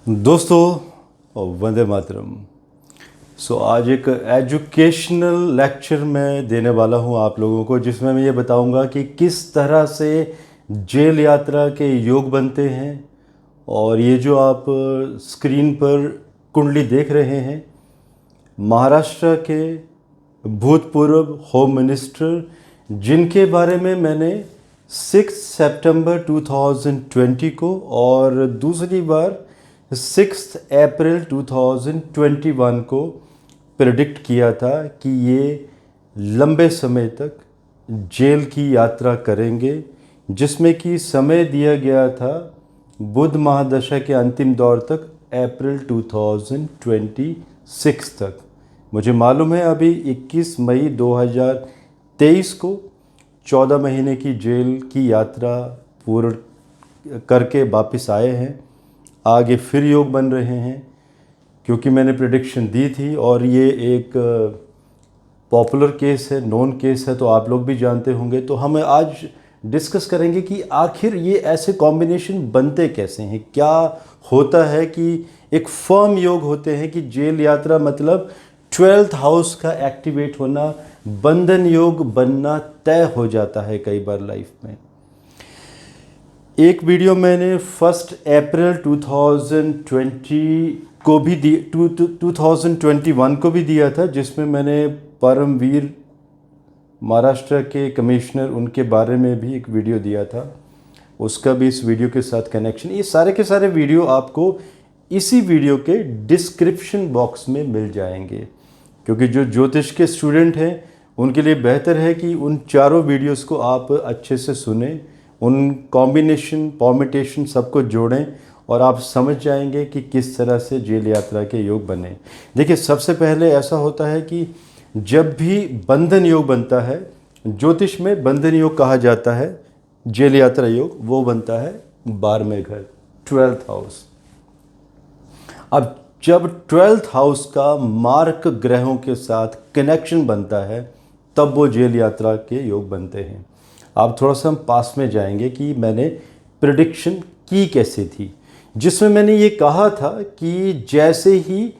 दोस्तों वंदे मातरम। आज एक एजुकेशनल लेक्चर मैं देने वाला हूं आप लोगों को, जिसमें मैं ये बताऊंगा कि किस तरह से जेल यात्रा के योग बनते हैं। और ये जो आप स्क्रीन पर कुंडली देख रहे हैं, महाराष्ट्र के भूतपूर्व होम मिनिस्टर, जिनके बारे में मैंने 6 सितंबर 2020 को और दूसरी बार 6 अप्रैल 2021 को प्रेडिक्ट किया था कि ये लंबे समय तक जेल की यात्रा करेंगे, जिसमें कि समय दिया गया था बुध महादशा के अंतिम दौर तक, अप्रैल 2026 तक। मुझे मालूम है अभी 21 मई 2023 को 14 महीने की जेल की यात्रा पूर्ण करके वापस आए हैं। आगे फिर योग बन रहे हैं, क्योंकि मैंने प्रेडिक्शन दी थी और ये एक पॉपुलर केस है, नोन केस है, तो आप लोग भी जानते होंगे। तो हम आज डिस्कस करेंगे कि आखिर ये ऐसे कॉम्बिनेशन बनते कैसे हैं। क्या होता है कि एक फर्म योग होते हैं कि जेल यात्रा मतलब 12th हाउस का एक्टिवेट होना, बंधन योग बनना तय हो जाता है कई बार लाइफ में। एक वीडियो मैंने 1 अप्रैल 2020 को भी 2021 को भी दिया था, जिसमें मैंने परमवीर महाराष्ट्र के कमिश्नर, उनके बारे में भी एक वीडियो दिया था। उसका भी इस वीडियो के साथ कनेक्शन, ये सारे के सारे वीडियो आपको इसी वीडियो के डिस्क्रिप्शन बॉक्स में मिल जाएंगे। क्योंकि जो ज्योतिष के स्टूडेंट हैं उनके लिए बेहतर है कि उन चारों वीडियोस को आप अच्छे से सुने, उन कॉम्बिनेशन परम्यूटेशन सबको जोड़ें और आप समझ जाएंगे कि किस तरह से जेल यात्रा के योग बने। देखिए, सबसे पहले ऐसा होता है कि जब भी बंधन योग बनता है, ज्योतिष में बंधन योग कहा जाता है, जेल यात्रा योग वो बनता है 12वें घर, 12th हाउस। अब जब 12th हाउस का मार्क ग्रहों के साथ कनेक्शन बनता है, तब वो जेल यात्रा के योग बनते हैं। अब थोड़ा सा हम पास में जाएंगे कि मैंने प्रेडिक्शन की कैसे थी, जिसमें मैंने ये कहा था कि जैसे ही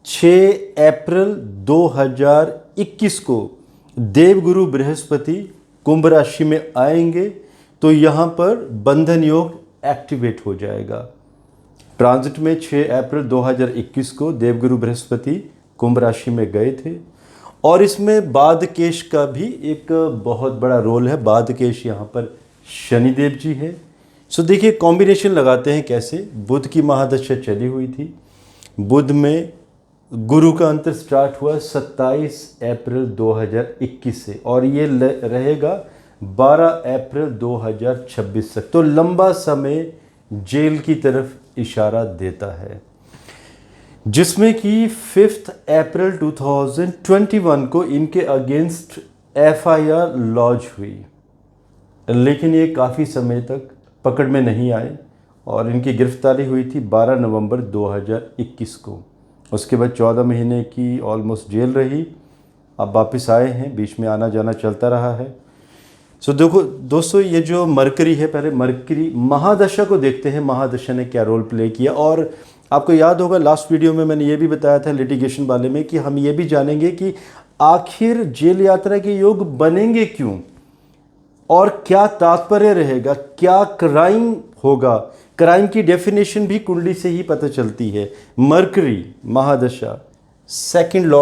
6 अप्रैल 2021 को देवगुरु बृहस्पति कुंभ राशि में आएंगे, तो यहाँ पर बंधन योग एक्टिवेट हो जाएगा। ट्रांजिट में 6 अप्रैल 2021 को देवगुरु बृहस्पति कुंभ राशि में गए थे, और इसमें बादकेश का भी एक बहुत बड़ा रोल है। बादकेश यहाँ पर शनिदेव जी है। सो देखिए, कॉम्बिनेशन लगाते हैं कैसे। बुध की महादशा चली हुई थी, बुध में गुरु का अंतर स्टार्ट हुआ 27 अप्रैल 2021 से, और ये रहेगा 12 अप्रैल 2026 तक। तो लंबा समय जेल की तरफ इशारा देता है, जिसमें कि 5 अप्रैल 2021 को इनके अगेंस्ट FIR लॉन्च हुई, लेकिन ये काफ़ी समय तक पकड़ में नहीं आए और इनकी गिरफ्तारी हुई थी 12 नवंबर 2021 को। उसके बाद 14 महीने की ऑलमोस्ट जेल रही। अब वापस आए हैं, बीच में आना जाना चलता रहा है। देखो दोस्तों, ये जो मरकरी है, पहले मरकरी महादशा को देखते हैं, महादशा ने क्या रोल प्ले किया। और आपको याद होगा लास्ट वीडियो में मैंने ये भी बताया था लिटिगेशन वाले में कि हम ये भी जानेंगे कि आखिर जेल यात्रा के योग बनेंगे क्यों और क्या तात्पर्य रहेगा, क्या क्राइम होगा। क्राइम की डेफिनेशन भी कुंडली से ही पता चलती है। मरकरी महादशा सेकंड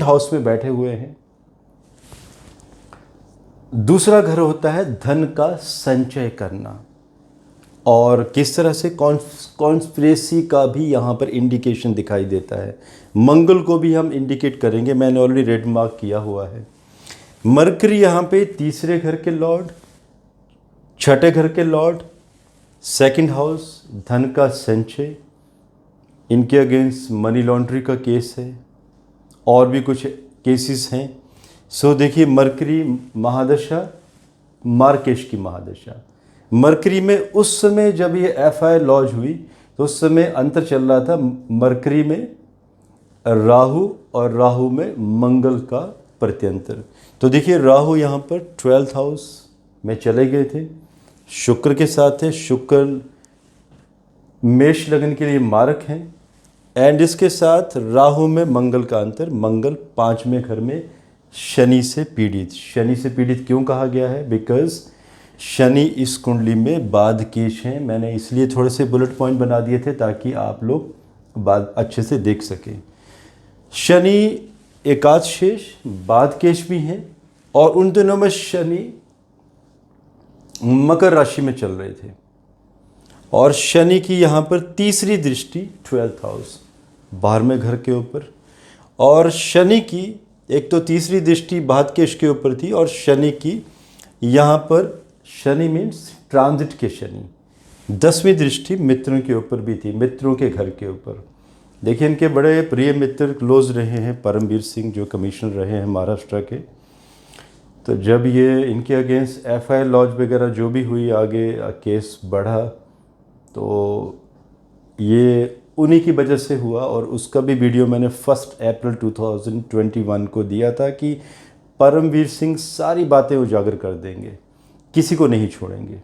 हाउस में बैठे हुए हैं। दूसरा घर होता है धन का संचय करना, और किस तरह से कॉन्स्पिरेसी का भी यहाँ पर इंडिकेशन दिखाई देता है। मंगल को भी हम इंडिकेट करेंगे, मैंने ऑलरेडी रेड मार्क किया हुआ है। मरकरी यहाँ पे तीसरे घर के लॉर्ड, छठे घर के लॉर्ड, सेकंड हाउस, धन का संचय। इनके अगेंस्ट मनी लॉन्ड्री का केस है और भी कुछ केसेस हैं। देखिए, मरकरी महादशा, मार्केश की महादशा। मरकरी में उस समय जब ये FIR लॉन्च हुई, तो उस समय अंतर चल रहा था मरकरी में राहु और राहु में मंगल का प्रत्यंतर। तो देखिए, राहु यहाँ पर 12th हाउस में चले गए थे, शुक्र के साथ थे। शुक्र मेष लगन के लिए मारक हैं। एंड इसके साथ राहु में मंगल का अंतर, मंगल 5वें घर में शनि से पीड़ित। शनि से पीड़ित क्यों कहा गया है? बिकॉज शनि इस कुंडली में बाधकेश हैं। मैंने इसलिए थोड़े से बुलेट पॉइंट बना दिए थे ताकि आप लोग बात अच्छे से देख सकें। शनि एकादश शेष बाधकेश भी हैं और उन दिनों में शनि मकर राशि में चल रहे थे और शनि की यहाँ पर तीसरी दृष्टि 12th हाउस 12वें घर के ऊपर, और शनि की एक तो तीसरी दृष्टि बाधकेश के ऊपर थी और शनि की यहाँ पर, शनि मीन्स ट्रांजिट के शनि, 10वीं दृष्टि मित्रों के ऊपर भी थी, मित्रों के घर के ऊपर। देखिए इनके बड़े प्रिय मित्र क्लोज रहे हैं परमवीर सिंह जो कमिश्नर रहे हैं महाराष्ट्र के। तो जब ये इनके अगेंस्ट एफआईआर लॉन्च वगैरह जो भी हुई, आगे केस बढ़ा, तो ये उन्हीं की वजह से हुआ। और उसका भी वीडियो मैंने 1 अप्रैल 2021 को दिया था कि परमवीर सिंह सारी बातें उजागर कर देंगे, किसी को नहीं छोड़ेंगे।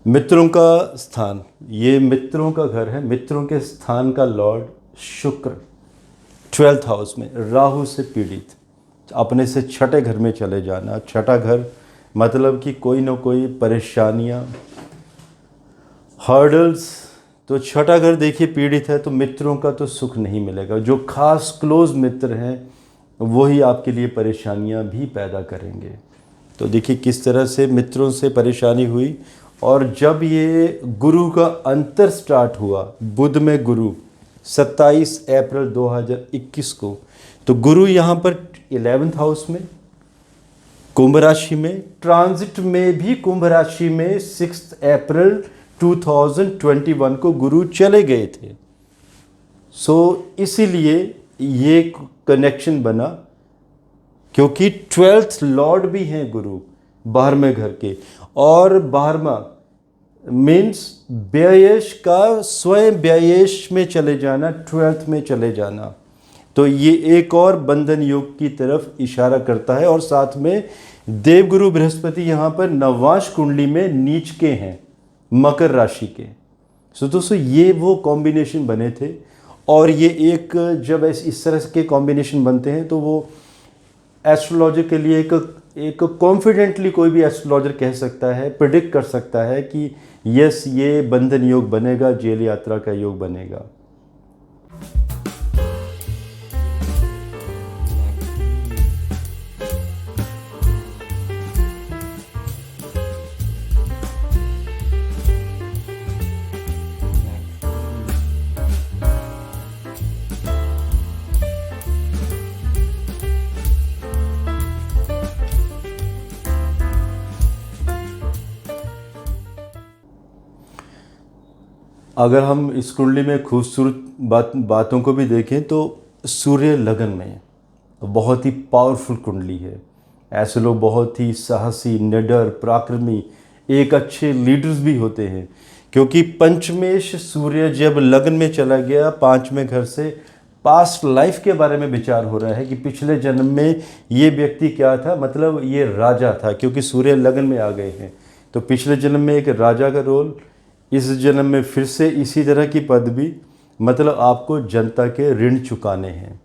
मित्रों का स्थान, ये मित्रों का घर है, मित्रों के स्थान का लॉर्ड शुक्र 12th हाउस में राहु से पीड़ित, अपने से छठे घर में चले जाना। छठा घर मतलब कि कोई ना कोई परेशानियां, हर्डल्स। तो छठा घर देखिए पीड़ित है तो मित्रों का तो सुख नहीं मिलेगा। जो खास क्लोज मित्र हैं वही आपके लिए परेशानियां भी पैदा करेंगे। तो देखिए किस तरह से मित्रों से परेशानी हुई। और जब ये गुरु का अंतर स्टार्ट हुआ, बुध में गुरु 27 अप्रैल 2021 को, तो गुरु यहाँ पर 11th हाउस में कुंभ राशि में, ट्रांजिट में भी कुंभ राशि में 6 अप्रैल 2021 को गुरु चले गए थे। इसीलिए ये कनेक्शन बना, क्योंकि 12th लॉर्ड भी हैं गुरु 12वें घर के, और 12वां मीन्स व्ययेश का स्वयं व्ययेश में चले जाना, 12th में चले जाना। तो ये एक और बंधन योग की तरफ इशारा करता है। और साथ में देवगुरु बृहस्पति यहाँ पर नववांश कुंडली में नीच के हैं, मकर राशि के। सो दोस्तों ये वो कॉम्बिनेशन बने थे। और ये एक जब इस तरह के कॉम्बिनेशन बनते हैं तो वो एस्ट्रोलॉजी के लिए एक कॉन्फिडेंटली कोई भी एस्ट्रोलॉजर कह सकता है, प्रिडिक्ट कर सकता है कि यस ये बंधन योग बनेगा, जेल यात्रा का योग बनेगा। अगर हम इस कुंडली में खूबसूरत बातों को भी देखें तो सूर्य लगन में बहुत ही पावरफुल कुंडली है। ऐसे लोग बहुत ही साहसी, निडर, पराक्रमी, एक अच्छे लीडर्स भी होते हैं, क्योंकि पंचमेश सूर्य जब लगन में चला गया 5वें घर से, पास्ट लाइफ के बारे में विचार हो रहा है कि पिछले जन्म में ये व्यक्ति क्या था, मतलब ये राजा था, क्योंकि सूर्य लगन में आ गए हैं। तो पिछले जन्म में एक राजा का रोल, इस जन्म में फिर से इसी तरह की पदवी, मतलब आपको जनता के ऋण चुकाने हैं।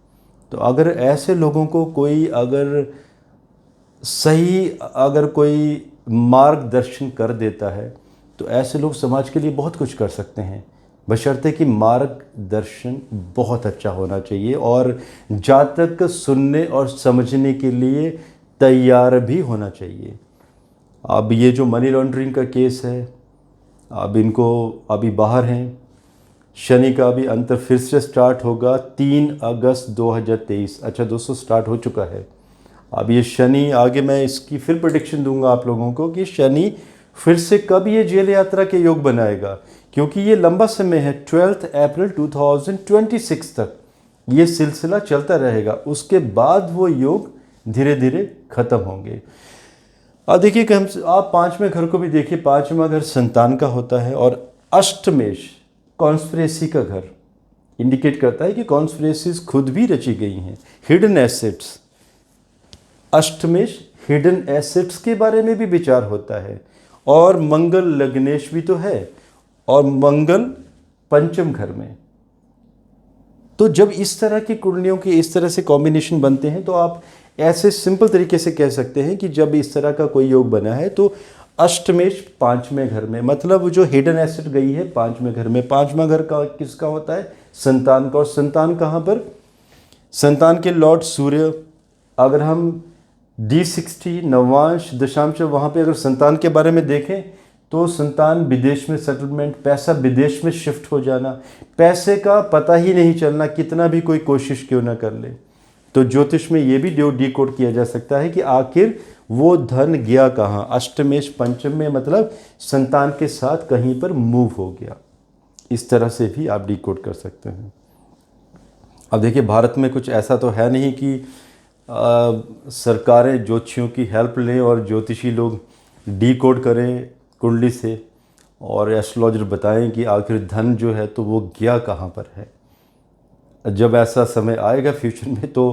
तो अगर ऐसे लोगों को कोई अगर कोई मार्गदर्शन कर देता है तो ऐसे लोग समाज के लिए बहुत कुछ कर सकते हैं, बशर्ते कि मार्गदर्शन बहुत अच्छा होना चाहिए और जातक सुनने और समझने के लिए तैयार भी होना चाहिए। अब ये जो मनी लॉन्ड्रिंग का केस है, अब इनको अभी बाहर हैं। शनि का अभी अंतर फिर से स्टार्ट होगा 3 अगस्त 2023। अच्छा दोस्तों स्टार्ट हो चुका है। अब ये शनि, आगे मैं इसकी फिर प्रेडिक्शन दूंगा आप लोगों को कि शनि फिर से कब ये जेल यात्रा के योग बनाएगा, क्योंकि ये लंबा समय है, 12 अप्रैल 2026 तक ये सिलसिला चलता रहेगा। उसके बाद वो योग धीरे धीरे खत्म होंगे। अब देखिए कि आप 5वें घर को भी देखिए, 5वां घर संतान का होता है और अष्टमेश कॉन्स्पिरेसी का घर इंडिकेट करता है कि कॉन्स्पिरेसीज खुद भी रची गई हैं, हिडन एसेट्स। अष्टमेश हिडन एसेट्स के बारे में भी विचार होता है। और मंगल लग्नेश भी तो है, और मंगल पंचम घर में। तो जब इस तरह की कुंडलियों के इस तरह से कॉम्बिनेशन बनते हैं तो आप ऐसे सिंपल तरीके से कह सकते हैं कि जब इस तरह का कोई योग बना है तो अष्टमेश पांचवें घर में, मतलब जो हिडन एसेट गई है पांचवें घर में। पांचवा घर का किसका होता है? संतान का। और संतान कहाँ पर? संतान के लॉर्ड सूर्य। अगर हम D60 नवांश दशांश वहाँ पे अगर संतान के बारे में देखें तो संतान विदेश में सेटलमेंट, पैसा विदेश में शिफ्ट हो जाना, पैसे का पता ही नहीं चलना कितना भी कोई कोशिश क्यों ना कर ले। तो ज्योतिष में ये भी डिकोड किया जा सकता है कि आखिर वो धन गया कहाँ। अष्टमेश पंचम में मतलब संतान के साथ कहीं पर मूव हो गया। इस तरह से भी आप डिकोड कर सकते हैं। अब देखिए, भारत में कुछ ऐसा तो है नहीं कि सरकारें ज्योतिषियों की हेल्प लें और ज्योतिषी लोग डिकोड करें कुंडली से और एस्ट्रोलॉजर बताएं कि आखिर धन जो है तो वो गया कहाँ पर है। जब ऐसा समय आएगा फ्यूचर में तो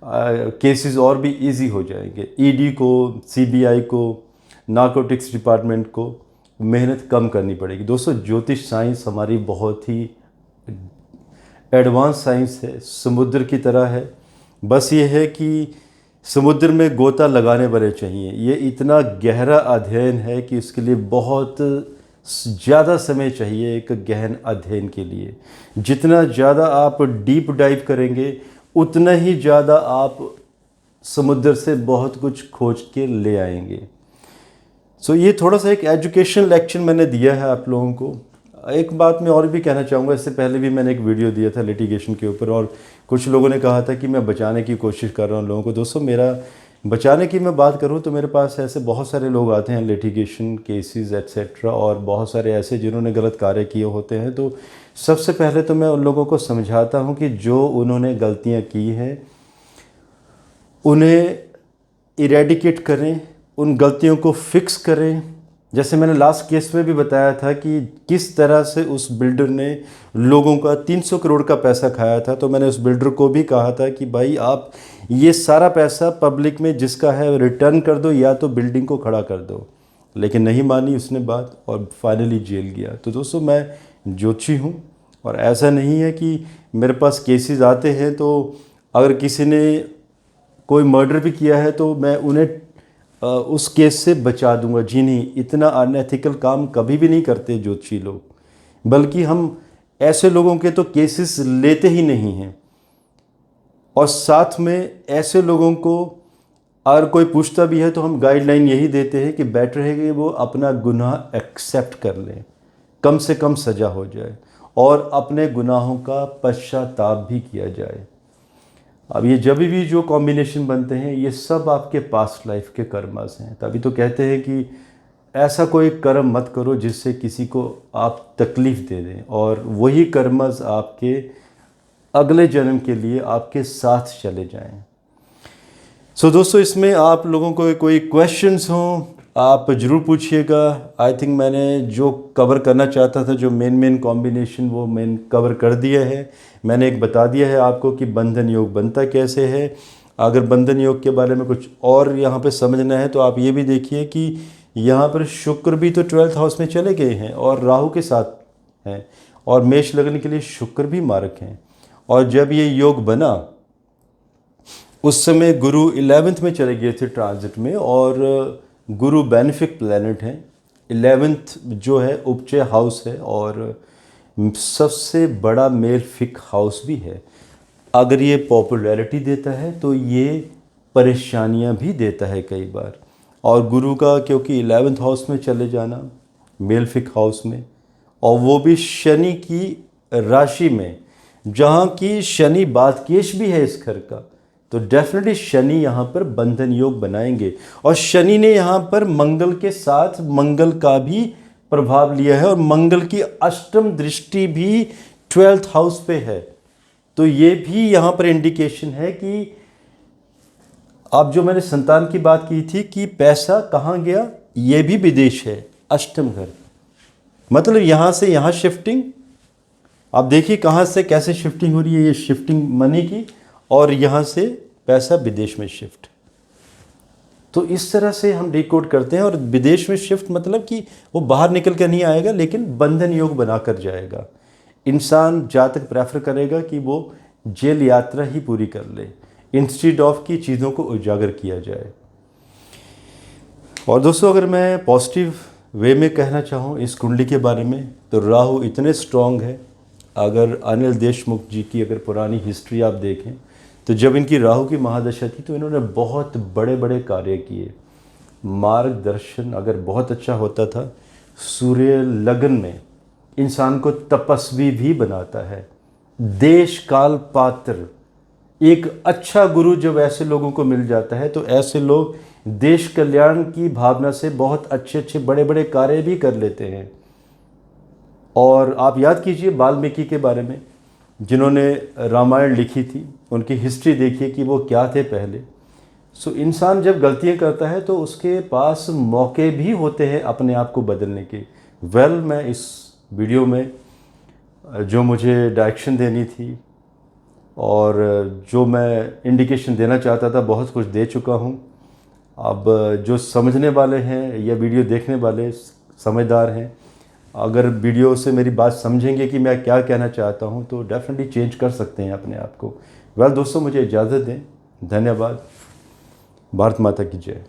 केसेस और भी इजी हो जाएंगे। ईडी को, सीबीआई को, नारकोटिक्स डिपार्टमेंट को मेहनत कम करनी पड़ेगी। दोस्तों, ज्योतिष साइंस हमारी बहुत ही एडवांस साइंस है, समुद्र की तरह है। बस ये है कि समुद्र में गोता लगाने वाले चाहिए। ये इतना गहरा अध्ययन है कि इसके लिए बहुत ज़्यादा समय चाहिए, एक गहन अध्ययन के लिए। जितना ज़्यादा आप डीप डाइव करेंगे उतना ही ज़्यादा आप समुद्र से बहुत कुछ खोज के ले आएंगे। सो ये थोड़ा सा एक एजुकेशन लेक्चर मैंने दिया है आप लोगों को। एक बात मैं और भी कहना चाहूँगा, इससे पहले भी मैंने एक वीडियो दिया था लिटिगेशन के ऊपर और कुछ लोगों ने कहा था कि मैं बचाने की कोशिश कर रहा हूँ लोगों को। दोस्तों, मेरा बचाने की मैं बात करूँ तो मेरे पास ऐसे बहुत सारे लोग आते हैं लिटिगेशन केसेस एट्सेट्रा, और बहुत सारे ऐसे जिन्होंने गलत कार्य किए होते हैं। तो सबसे पहले तो मैं उन लोगों को समझाता हूँ कि जो उन्होंने गलतियाँ की हैं उन्हें इरेडिकेट करें, उन गलतियों को फिक्स करें। जैसे मैंने लास्ट केस में भी बताया था कि किस तरह से उस बिल्डर ने लोगों का 300 करोड़ का पैसा खाया था। तो मैंने उस बिल्डर को भी कहा था कि भाई आप ये सारा पैसा पब्लिक में जिसका है रिटर्न कर दो या तो बिल्डिंग को खड़ा कर दो, लेकिन नहीं मानी उसने बात और फाइनली जेल गया। तो दोस्तों, मैं ज्योतिषी हूँ और ऐसा नहीं है कि मेरे पास केसेस आते हैं तो अगर किसी ने कोई मर्डर भी किया है तो मैं उन्हें उस केस से बचा दूंगा। जी नहीं, इतना अनएथिकल काम कभी भी नहीं करते ज्योतिषी लोग, बल्कि हम ऐसे लोगों के तो केसेस लेते ही नहीं हैं। और साथ में ऐसे लोगों को अगर कोई पूछता भी है तो हम गाइडलाइन यही देते हैं कि बेटर है कि वो अपना गुनाह एक्सेप्ट कर लें, कम से कम सज़ा हो जाए और अपने गुनाहों का पश्चाताप भी किया जाए। अब ये जब भी जो कॉम्बिनेशन बनते हैं ये सब आपके पास्ट लाइफ के कर्मस हैं। तभी तो कहते हैं कि ऐसा कोई कर्म मत करो जिससे किसी को आप तकलीफ़ दे दें, और वही कर्मस आपके अगले जन्म के लिए आपके साथ चले जाएं। सो दोस्तों, इसमें आप लोगों को कोई क्वेश्चंस हों आप ज़रूर पूछिएगा। आई थिंक मैंने जो कवर करना चाहता था, जो मेन कॉम्बिनेशन वो मेन कवर कर दिया है। मैंने एक बता दिया है आपको कि बंधन योग बनता कैसे है। अगर बंधन योग के बारे में कुछ और यहाँ पे समझना है तो आप ये भी देखिए कि यहाँ पर शुक्र भी तो 12th हाउस में चले गए हैं और राहु के साथ हैं, और मेष लगन के लिए शुक्र भी मारक हैं। और जब ये योग बना उस समय गुरु 11th में चले गए थे ट्रांजिट में, और गुरु बेनिफिक प्लैनेट है। 11th जो है उपचय हाउस है और सबसे बड़ा मेलफिक हाउस भी है। अगर ये पॉपुलैरिटी देता है तो ये परेशानियां भी देता है कई बार। और गुरु का क्योंकि 11th हाउस में चले जाना, मेलफिक हाउस में, और वो भी शनि की राशि में, जहाँ की शनि बादकेश भी है इस घर का, तो डेफिनेटली शनि यहाँ पर बंधन योग बनाएंगे। और शनि ने यहाँ पर मंगल के साथ मंगल का भी प्रभाव लिया है और मंगल की अष्टम दृष्टि भी 12th हाउस पे है। तो ये भी यहाँ पर इंडिकेशन है कि अब जो मैंने संतान की बात की थी कि पैसा कहाँ गया, ये भी विदेश है, अष्टम घर, मतलब यहाँ से यहाँ शिफ्टिंग। आप देखिए कहाँ से कैसे शिफ्टिंग हो रही है, ये शिफ्टिंग मनी की, और यहाँ से पैसा विदेश में शिफ्ट। तो इस तरह से हम डिकोड करते हैं। और विदेश में शिफ्ट मतलब कि वो बाहर निकल कर नहीं आएगा, लेकिन बंधन योग बना कर जाएगा। इंसान जहाँ तक प्रेफर करेगा कि वो जेल यात्रा ही पूरी कर ले, इंस्टीड ऑफ की चीज़ों को उजागर किया जाए। और दोस्तों, अगर मैं पॉजिटिव वे में कहना चाहूँ इस कुंडली के बारे में, तो राहु इतने स्ट्रॉन्ग है। अगर अनिल देशमुख जी की अगर पुरानी हिस्ट्री आप देखें, तो जब इनकी राहु की महादशा थी तो इन्होंने बहुत बड़े बड़े कार्य किए। मार्गदर्शन अगर बहुत अच्छा होता था। सूर्य लगन में इंसान को तपस्वी भी बनाता है। देश काल पात्र, एक अच्छा गुरु जब ऐसे लोगों को मिल जाता है तो ऐसे लोग देश कल्याण की भावना से बहुत अच्छे अच्छे बड़े बड़े कार्य भी कर लेते हैं। और आप याद कीजिए वाल्मीकि के बारे में, जिन्होंने रामायण लिखी थी, उनकी हिस्ट्री देखिए कि वो क्या थे पहले। सो इंसान जब गलतियां करता है तो उसके पास मौके भी होते हैं अपने आप को बदलने के। मैं इस वीडियो में जो मुझे डायरेक्शन देनी थी और जो मैं इंडिकेशन देना चाहता था, बहुत कुछ दे चुका हूँ। अब जो समझने वाले हैं या वीडियो देखने वाले समझदार हैं, अगर वीडियो से मेरी बात समझेंगे कि मैं क्या कहना चाहता हूँ, तो डेफिनेटली चेंज कर सकते हैं अपने आप को। दोस्तों, मुझे इजाज़त दें। धन्यवाद। भारत माता की जय।